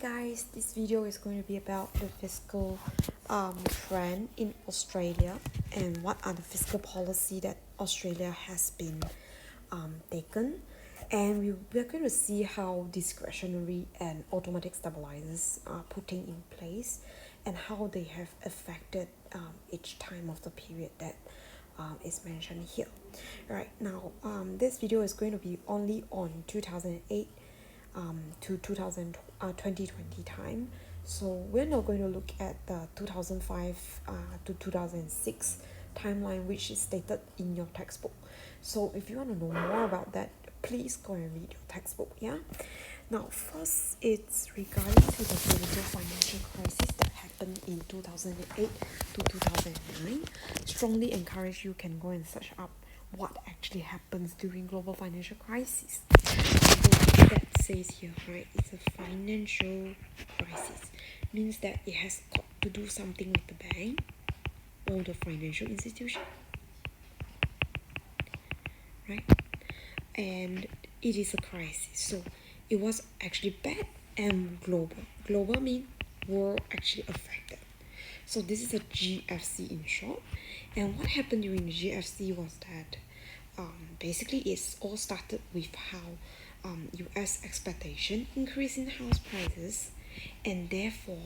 guys, this video is going to be about the fiscal trend in Australia and what are the fiscal policy that Australia has been taken, and we're going to see how discretionary and automatic stabilizers are putting in place and how they have affected each time of the period that is mentioned here. Right now, this video is going to be only on 2008 to 2020 time, so we're not going to look at the 2005 to 2006 timeline which is stated in your textbook. So if you want to know more about that, please go and read your textbook. Now first, it's regarding to the global financial crisis that happened in 2008 to 2009. Strongly encourage you can go and search up what actually happens during global financial crisis. So that says here, right, it's a financial crisis, means that it has got to do something with the bank or the financial institution, right? And it is a crisis, so it was actually bad and global means world actually affected. So this is a GFC in short. And what happened during the GFC was that basically it's all started with how US expectation increase in house prices, and therefore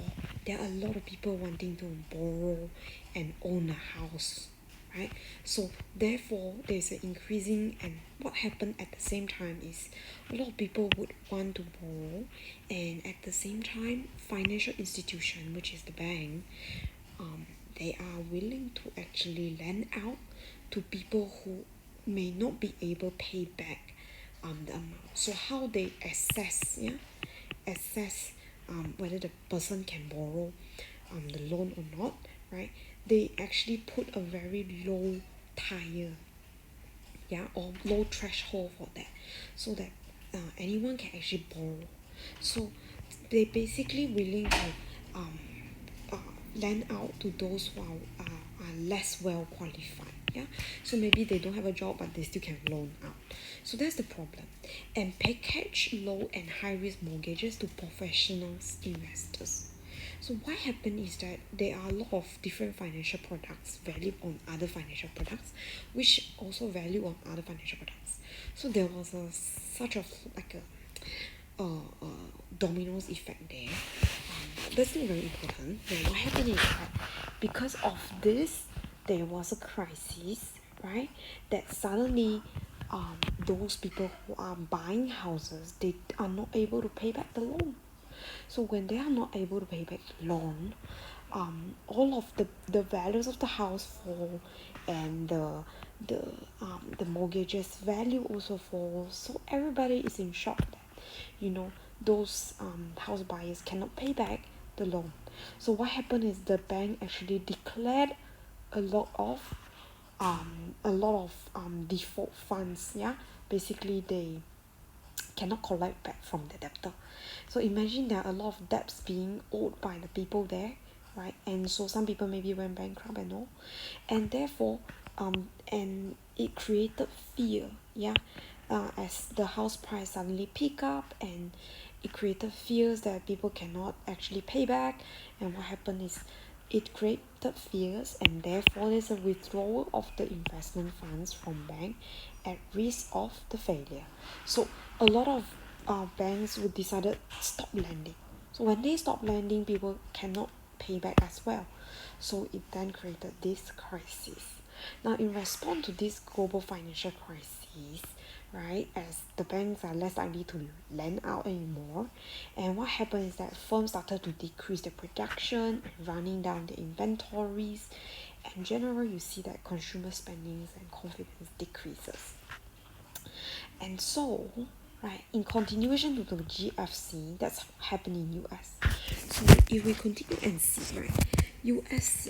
there are a lot of people wanting to borrow and own a house, right? So therefore there's an increasing, and what happened at the same time is a lot of people would want to borrow, and at the same time financial institution, which is the bank, they are willing to actually lend out to people who may not be able to pay back the amount. So how they assess whether the person can borrow the loan or not, right? They actually put a very low tier, or low threshold for that, so that anyone can actually borrow. So they basically willing to lend out to those who are less well qualified. So maybe they don't have a job but they still can loan out. So that's the problem. And package low and high risk mortgages to professional investors. So what happened is that there are a lot of different financial products valued on other financial products, which also value on other financial products. So there was such of like a dominoes effect there. That's not very important. But what happened is that because of this, there was a crisis, right? That suddenly those people who are buying houses, they are not able to pay back the loan. So when they are not able to pay back the loan, all of the values of the house fall, and the mortgages value also falls. So everybody is in shock that those house buyers cannot pay back the loan. So what happened is the bank actually declared a lot of default funds. Basically they cannot collect back from the debtor. So imagine there are a lot of debts being owed by the people there, right? And so some people maybe went bankrupt and all, and therefore and it created fear, as the house price suddenly pick up, and it created fears that people cannot actually pay back. And what happened is it created fears, and therefore there's a withdrawal of the investment funds from bank at risk of the failure. So a lot of banks would decided stop lending. So when they stop lending, people cannot pay back as well. So it then created this crisis. Now in response to this global financial crisis, right, as the banks are less likely to lend out anymore, and what happened is that firms started to decrease their production and running down the inventories, and generally you see that consumer spending and confidence decreases. And so, right, in continuation to the GFC, that's happening in US. So if we continue and see, right, US,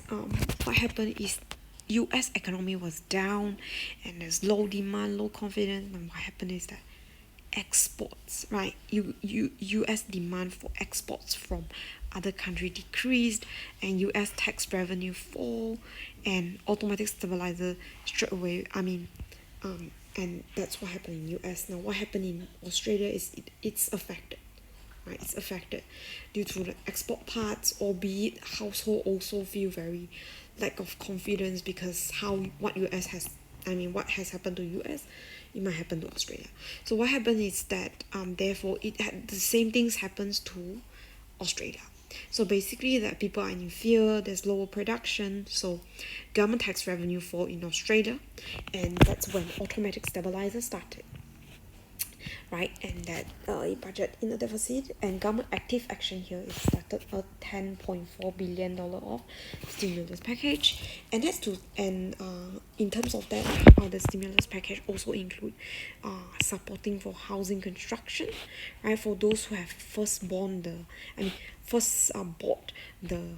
what happened is US economy was down, and there's low demand, low confidence, and what happened is that exports, right, US demand for exports from other country decreased, and US tax revenue fall, and automatic stabilizer straight away, and that's what happened in US. Now what happened in Australia is it's affected, right? It's affected due to the export parts, albeit household also feel very lack of confidence because what has happened to US, it might happen to Australia. So what happened is that therefore it had the same things happens to Australia. So basically that people are in fear, there's lower production, so government tax revenue fall in Australia, and that's when automatic stabilizer started, right? And that budget in a deficit, and government active action here is started a $10.4 billion of stimulus package, and in terms of that, the stimulus package also include supporting for housing construction, right? For those who have first bought the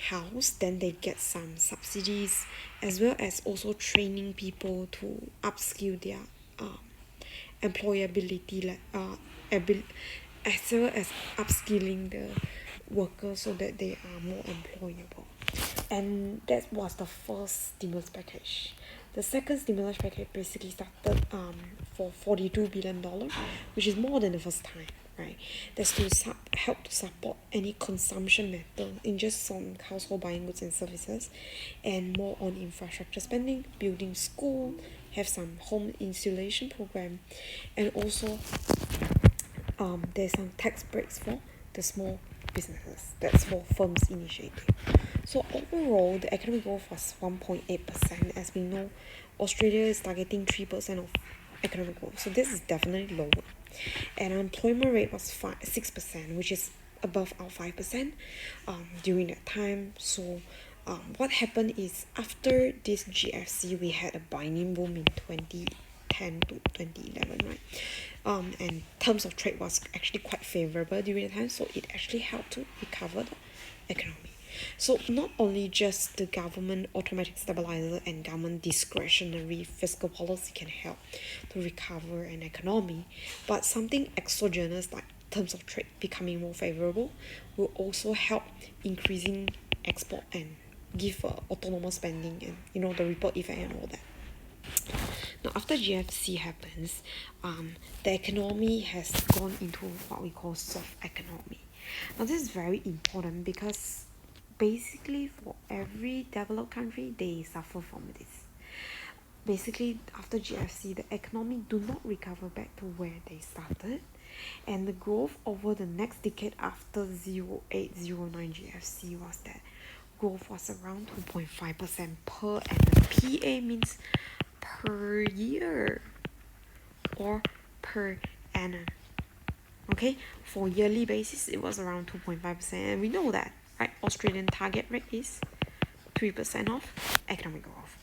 house, then they get some subsidies, as well as also training people to upskill their employability, as well as upskilling the workers so that they are more employable. And that was the first stimulus package. The second stimulus package basically started for $42 billion, which is more than the first time, right? That's to help to support any consumption matter in just some household buying goods and services, and more on infrastructure spending, building school, have some home insulation program, and also there's some tax breaks for the small businesses. That's for firms initiative. So overall, the economic growth was 1.8%. As we know, Australia is targeting 3% of economic growth. So this is definitely lower. And unemployment rate was 6%, which is above our 5% during that time. So what happened is after this GFC, we had a buying boom in 2010 to 2011, right? And terms of trade was actually quite favorable during the time, so it actually helped to recover the economy. So not only just the government automatic stabilizer and government discretionary fiscal policy can help to recover an economy, but something exogenous like terms of trade becoming more favorable will also help increasing export and give autonomous spending and the ripple effect and all that. Now, after GFC happens, the economy has gone into what we call soft economy. Now, this is very important because basically for every developed country, they suffer from this. Basically, after GFC, the economy do not recover back to where they started, and the growth over the next decade after 0809 GFC was that growth was around 2.5% per annum. PA means per year or per annum. Okay, for yearly basis, it was around 2.5%, and we know that, right? Australian target rate is 3% of economic growth.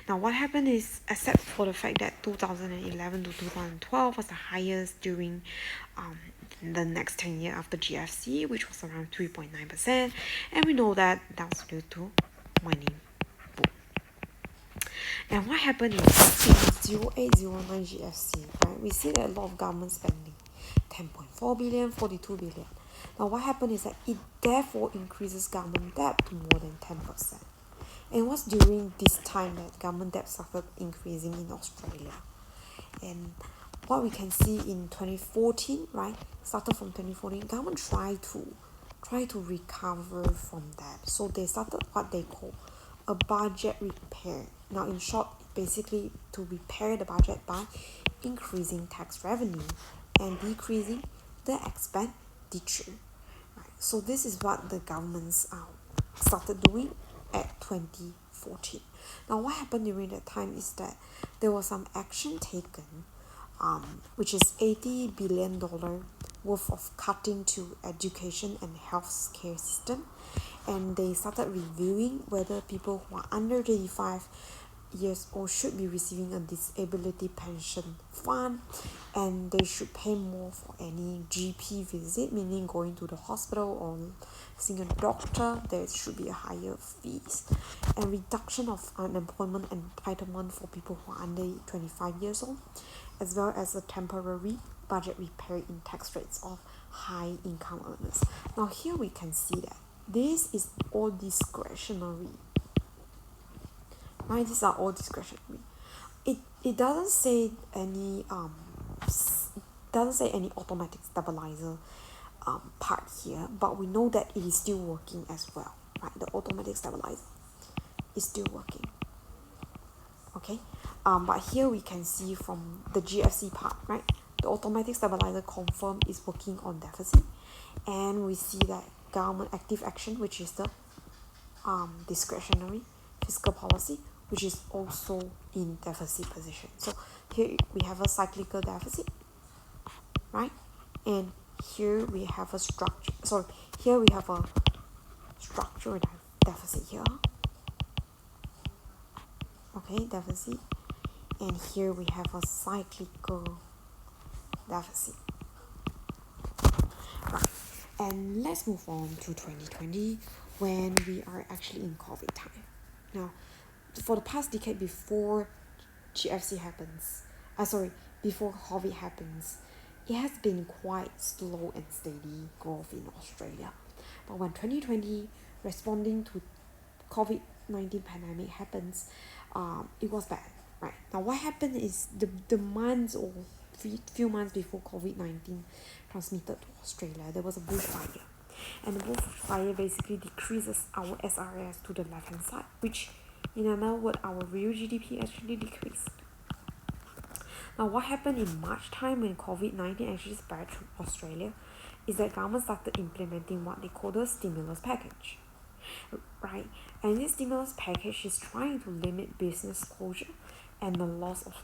Now, what happened is, except for the fact that 2011 to 2012 was the highest during the next 10 years after GFC, which was around 3.9%, and we know that was due to mining boom. And what happened is, in 0809 GFC, right, we see that a lot of government spending, 10.4 billion, 42 billion. Now, what happened is that it therefore increases government debt to more than 10%. And it was during this time that government debt started increasing in Australia. And what we can see in 2014, right, started from 2014, government tried to recover from that. So they started what they call a budget repair. Now, in short, basically to repair the budget by increasing tax revenue and decreasing the expenditure. Right. So this is what the governments started doing at 2014. Now, what happened during that time is that there was some action taken, which is $80 billion worth of cutting to education and health care system, and they started reviewing whether people who are under 35 years old should be receiving a disability pension fund, and they should pay more for any GP visit, meaning going to the hospital or seeing a doctor. There should be a higher fees, and reduction of unemployment entitlement for people who are under 25 years old, as well as a temporary budget repair in tax rates of high income earners. Now here we can see that this is all discretionary. Right, these are all discretionary. It doesn't say any automatic stabilizer part here, but we know that it is still working as well, right? The automatic stabilizer is still working. Okay, but here we can see from the GFC part, right? The automatic stabilizer confirm is working on deficit, and we see that government active action, which is the discretionary fiscal policy, which is also in deficit position. So here we have a cyclical deficit, right? And here we have a structure. Sorry, here we have a structural deficit here. Okay, deficit, and here we have a cyclical deficit. Right, and let's move on to 2020 when we are actually in COVID time. Now, for the past decade before GFC happens, before COVID happens, it has been quite slow and steady growth in Australia. But when 2020 responding to COVID-19 pandemic happens, it was bad, right? Now what happened is the months or few months before COVID-19 transmitted to Australia, there was a bushfire. And the bushfire basically decreases our SRS to the left hand side, which in another word, our real GDP actually decreased. Now what happened in March time when COVID-19 actually spread to Australia is that government started implementing what they call the stimulus package, right? And this stimulus package is trying to limit business closure and the loss of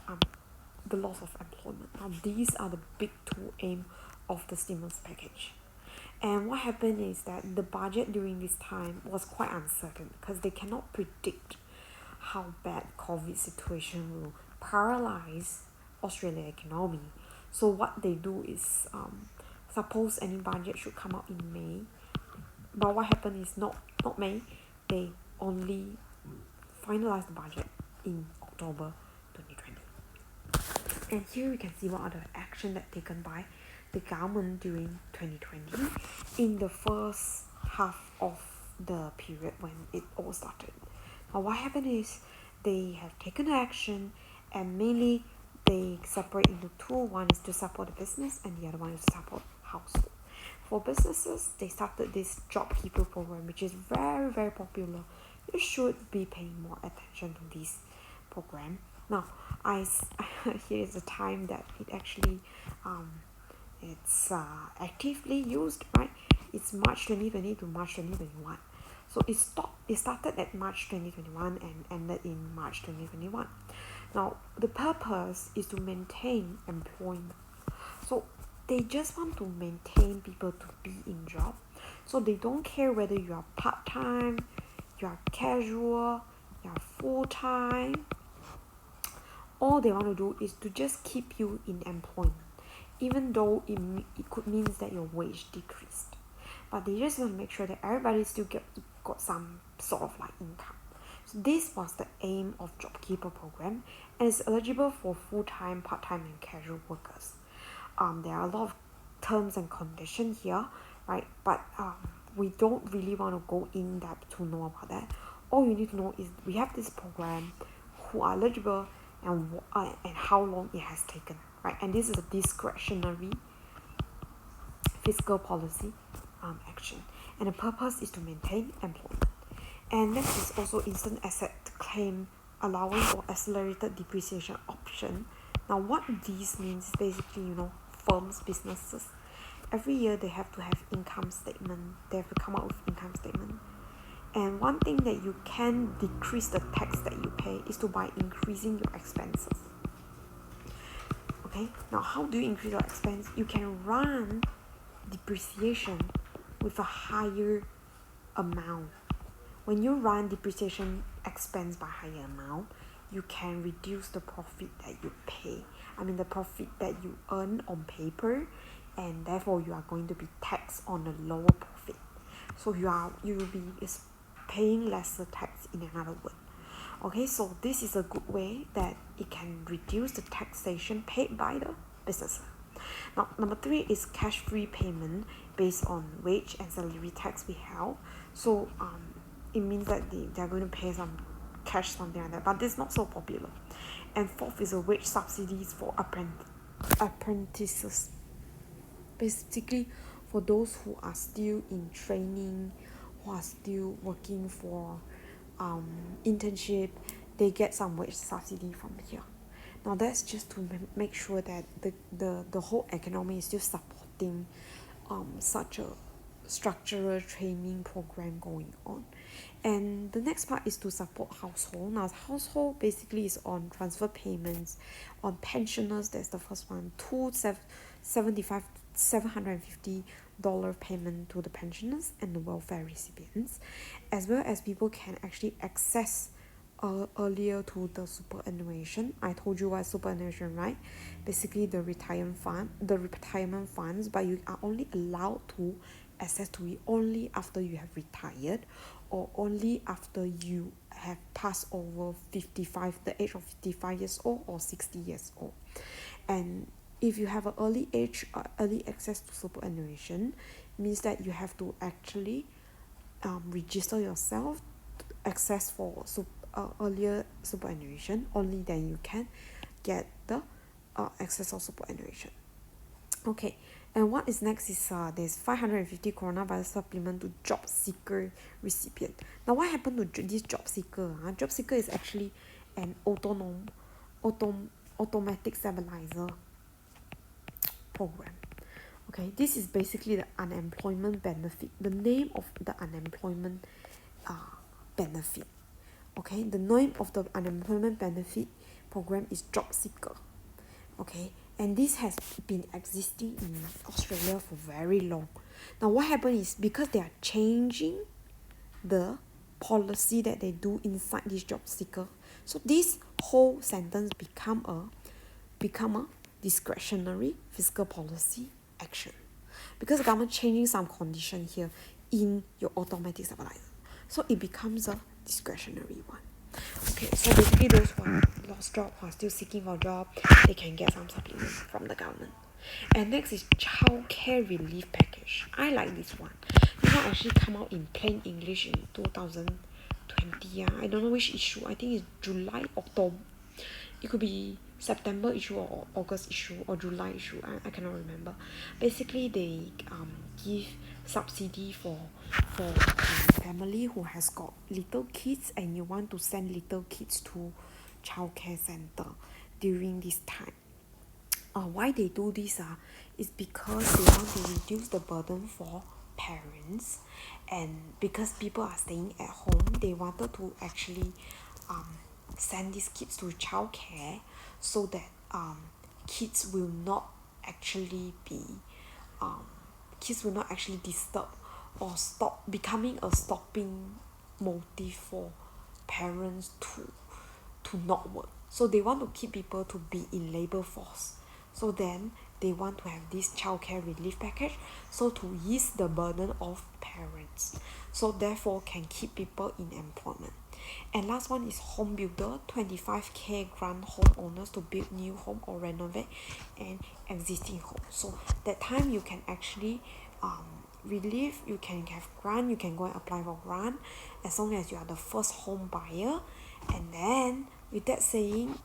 employment. Now these are the big two aim of the stimulus package. And what happened is that the budget during this time was quite uncertain because they cannot predict how bad COVID situation will paralyze Australian economy. So what they do is suppose any budget should come out in May, but what happened is not May, they only finalize the budget in October 2020. And here we can see what are the action that taken by the government during 2020 in the first half of the period when it all started. Now what happened is they have taken action, and mainly they separate into two. One is to support the business and the other one is to support household. For businesses, they started this JobKeeper program, which is very, very popular. You should be paying more attention to this program. Now, here is the time that it actually it's actively used, right? It's March 2020 to March 2021. So it started at March 2021 and ended in March 2021. Now, the purpose is to maintain employment. So they just want to maintain people to be in job. So they don't care whether you are part-time, you are casual, you are full-time. All they want to do is to just keep you in employment, even though it could mean that your wage decreased. But they just want to make sure that everybody still got some sort of like income. So this was the aim of JobKeeper program, and it's eligible for full-time, part-time and casual workers. There are a lot of terms and conditions here, right? But we don't really want to go in depth to know about that. All you need to know is we have this program, who are eligible, and how long it has taken, right? And this is a discretionary fiscal policy action, and the purpose is to maintain employment. And next is also instant asset claim allowance or accelerated depreciation option. Now what this means is basically, firms, businesses, every year they have to have income statement. They have to come up with income statement. And one thing that you can decrease the tax that you pay is by increasing your expenses. Okay, now how do you increase your expense? You can run depreciation with a higher amount. When you run depreciation expense by higher amount, you can reduce the profit that you pay. The profit that you earn on paper, and therefore you are going to be taxed on a lower profit. So you will be paying lesser tax in another word. Okay, so this is a good way that it can reduce the taxation paid by the business. Now, number 3 is cash-free payment based on wage and salary tax withheld. So it means that they are going to pay some cash, something like that, but this is not so popular. And 4th is a wage subsidies for apprentices. Basically, for those who are still in training, who are still working for internship, they get some wage subsidy from here. Now that's just to make sure that the whole economy is still supporting such a structural training program going on. And the next part is to support household. Now household basically is on transfer payments, on pensioners, that's the first one, $750 payment to the pensioners and the welfare recipients, as well as people can actually access earlier to the superannuation. I told you what superannuation, right? Basically the retirement funds, but you are only allowed to access to it only after you have retired, or only after you have passed over 55, the age of 55 years old or 60 years old. And if you have an early access to superannuation, means that you have to actually register yourself to access for earlier superannuation. Only then you can get the access of superannuation. Okay, and what is next is there's 550 coronavirus supplement to job seeker recipient. Now what happened to this job seeker? Job seeker is actually an automatic stabilizer program. Okay, this is basically the unemployment benefit. The name of the unemployment benefit. Okay, the name of the unemployment benefit program is job seeker. Okay, and this has been existing in Australia for very long. Now what happened is, because they are changing the policy that they do inside this job seeker, so this whole sentence become a discretionary fiscal policy action, because the government changing some condition here in your automatic stabilizer, so it becomes a discretionary one. Okay, so basically those who are lost job, who are still seeking for a job, they can get some supplement from the government. And next is childcare relief package. I like this one. This one actually come out in plain English in 2020. I don't know which issue. I think it's July, October. It could be September issue or August issue or July issue. I cannot remember. Basically, they give subsidy for family who has got little kids and you want to send little kids to childcare center during this time. Why they do this is because they want to reduce the burden for parents, and because people are staying at home, they wanted to actually send these kids to childcare so that kids will not actually disturb or stop becoming a stopping motive for parents to not work. So they want to keep people to be in labor force. So then they want to have this childcare relief package, so to ease the burden of parents, so therefore can keep people in employment. And last one is home builder, 25k grant homeowners to build new home or renovate an existing home. So that time you can actually relief, you can have grant, you can go and apply for grant as long as you are the first home buyer. And then with that saying,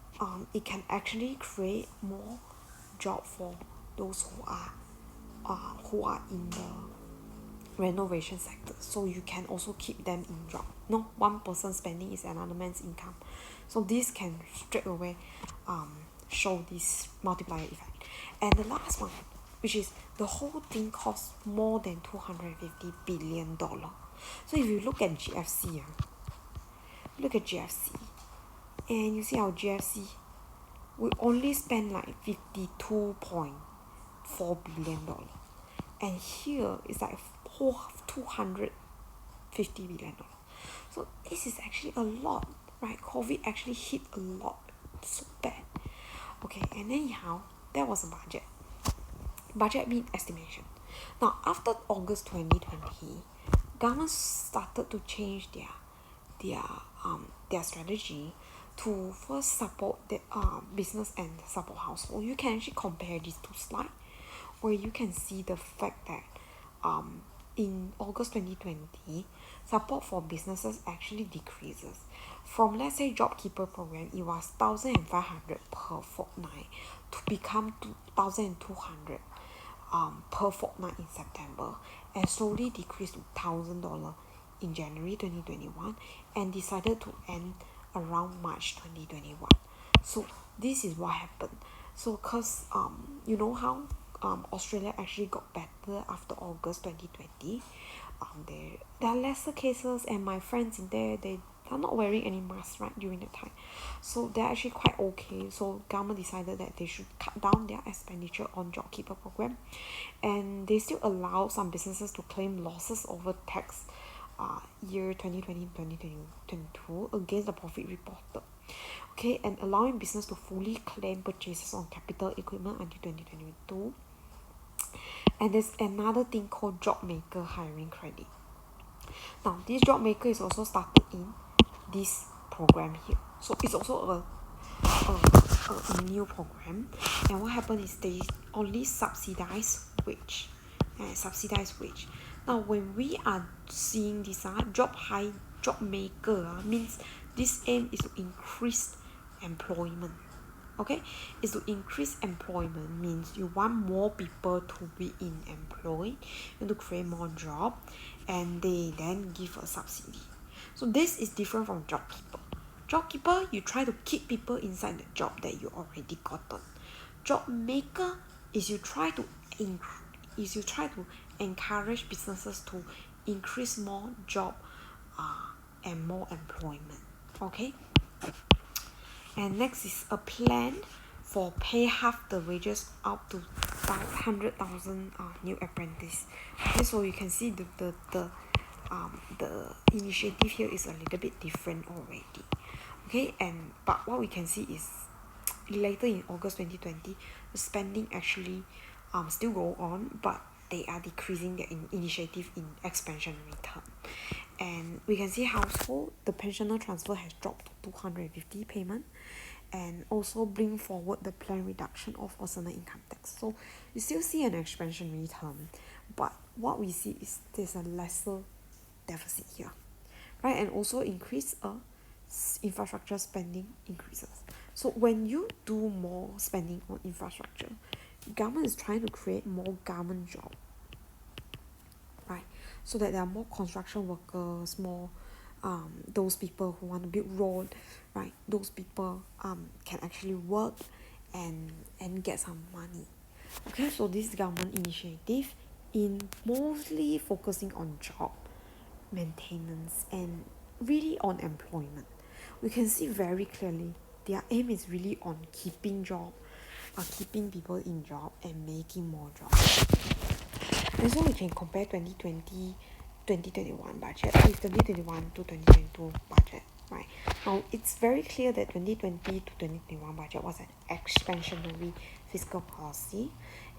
it can actually create more job for those who are in the renovation sector, so you can also keep them in job. No, one person spending is another man's income, so this can straight away show this multiplier effect. And the last one, which is the whole thing costs more than $250 billion. So if you look at GFC, and you see our GFC, we only spend like $52.4 billion, and here it's like $250 billion. So this is actually a lot, right? COVID actually hit a lot, so bad. Okay, and anyhow, that was a budget mean estimation. Now after August 2020, government started to change their strategy to first support the business and support household. You can actually compare these two slides, where you can see the fact that in August 2020, support for businesses actually decreases. From, let's say, JobKeeper program, it was 1,500 per fortnight to become 2,200 per fortnight in September and slowly decreased to $1,000 in January 2021 and decided to end around March 2021. So this is what happened. So cause you know how Australia actually got better after August 2020. There are lesser cases, and my friends in there, they are not wearing any masks right during that time, so they're actually quite okay. So government decided that they should cut down their expenditure on JobKeeper program, and they still allow some businesses to claim losses over tax year 2020-2022 against the profit reported. Okay, and allowing business to fully claim purchases on capital equipment until 2022. And there's another thing called job maker hiring credit. Now this job maker is also started in this program here, so it's also a new program. And what happened is they only subsidize wage. Now when we are seeing this job maker means this aim is to increase employment. Okay, is to increase employment means you want more people to be in employed, you want to create more job, and they then give a subsidy. So this is different from JobKeeper, you try to keep people inside the job that you already gotten. Job maker is you try to encourage businesses to increase more job and more employment. Okay, and next is a plan for pay half the wages up to 100,000 new apprentice. Okay, so you can see the initiative here is a little bit different already. Okay, and but what we can see is later in August 2020, the spending actually still go on, but they are decreasing their initiative in expansionary term. And we can see household, the pensioner transfer has dropped to 250 payment, and also bring forward the planned reduction of personal income tax. So you still see an expansionary term, but what we see is there's a lesser deficit here, right? And also increase infrastructure spending increases. So when you do more spending on infrastructure, government is trying to create more government jobs, right? So that there are more construction workers, more those people who want to build road, right? Those people can actually work and get some money. Okay, so this government initiative in mostly focusing on job maintenance and really on employment. We can see very clearly their aim is really on keeping people in job and making more jobs. And so we can compare 2020-2021 budget with 2021 to 2022 budget, right? Now it's very clear that 2020 to 2021 budget was an expansionary fiscal policy,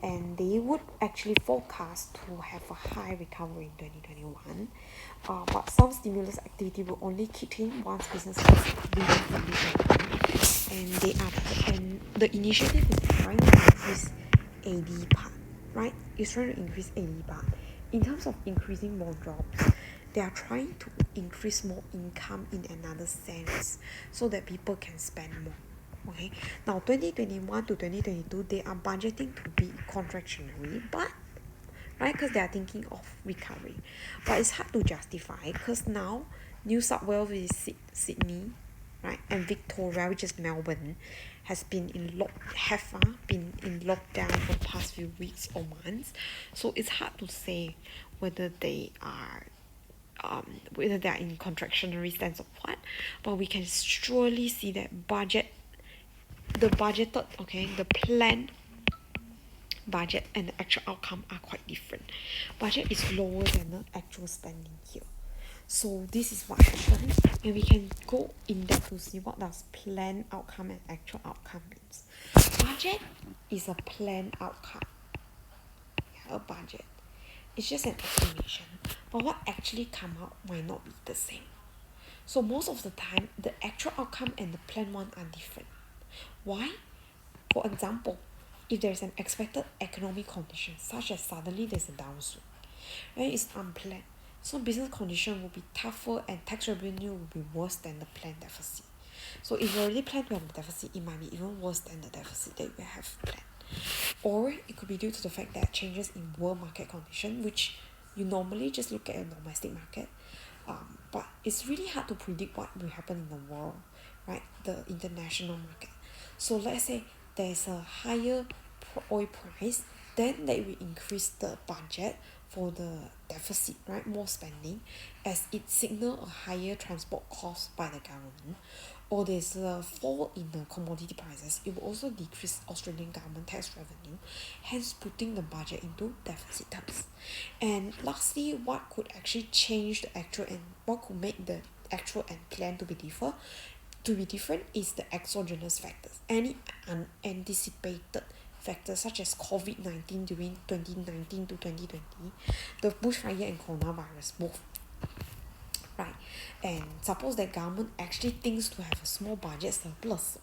and they would actually forecast to have a high recovery in 2021, but some stimulus activity will only kick in once businesses begin to reopen, and the initiative is trying to increase AD part, right? It's trying to increase AD part. In terms of increasing more jobs, they are trying to increase more income in another sense, so that people can spend more. Okay, now 2021 to 2022, they are budgeting to be contractionary, but right, because they are thinking of recovery, but it's hard to justify because now New South Wales, which is Sydney, right, and Victoria, which is Melbourne, has been in lockdown for the past few weeks or months. So it's hard to say whether they are in contractionary stance or what, but we can surely see that the planned budget and the actual outcome are quite different. Budget is lower than the actual spending here. So this is what happens, and we can go in depth to see what does planned outcome and actual outcome means. Budget is a planned outcome. A budget. It's just an estimation, but what actually come out might not be the same. So most of the time, the actual outcome and the planned one are different. Why? For example, if there's an expected economic condition, such as suddenly there's a downswing, right? It's unplanned. So business condition will be tougher and tax revenue will be worse than the planned deficit. So if you already plan to have a deficit, it might be even worse than the deficit that you have planned. or it could be due to the fact that changes in world market condition, which you normally just look at a domestic market, but it's really hard to predict what will happen in the world, right? The international market. So let's say there's a higher oil price, then that will increase the budget for the deficit, right? More spending, as it signal a higher transport cost by the government, or there's a fall in the commodity prices. It will also decrease Australian government tax revenue, hence putting the budget into deficit terms. And lastly, what could actually change the actual and what could make the actual and plan to be different is the exogenous factors. Any unanticipated factors such as COVID-19 during 2019 to 2020, the bushfire and coronavirus both, right? And suppose that government actually thinks to have a small budget surplus,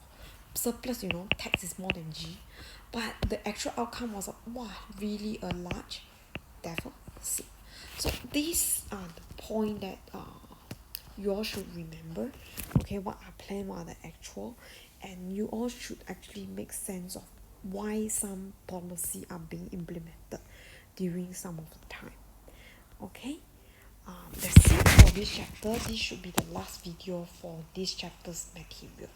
tax is more than G, but the actual outcome was really a large deficit. So these are the point that you all should remember. Okay, what are plan, what are the actual, and you all should actually make sense of why some policy are being implemented during some of the time. Okay, that's it for this chapter. This should be the last video for this chapter's material.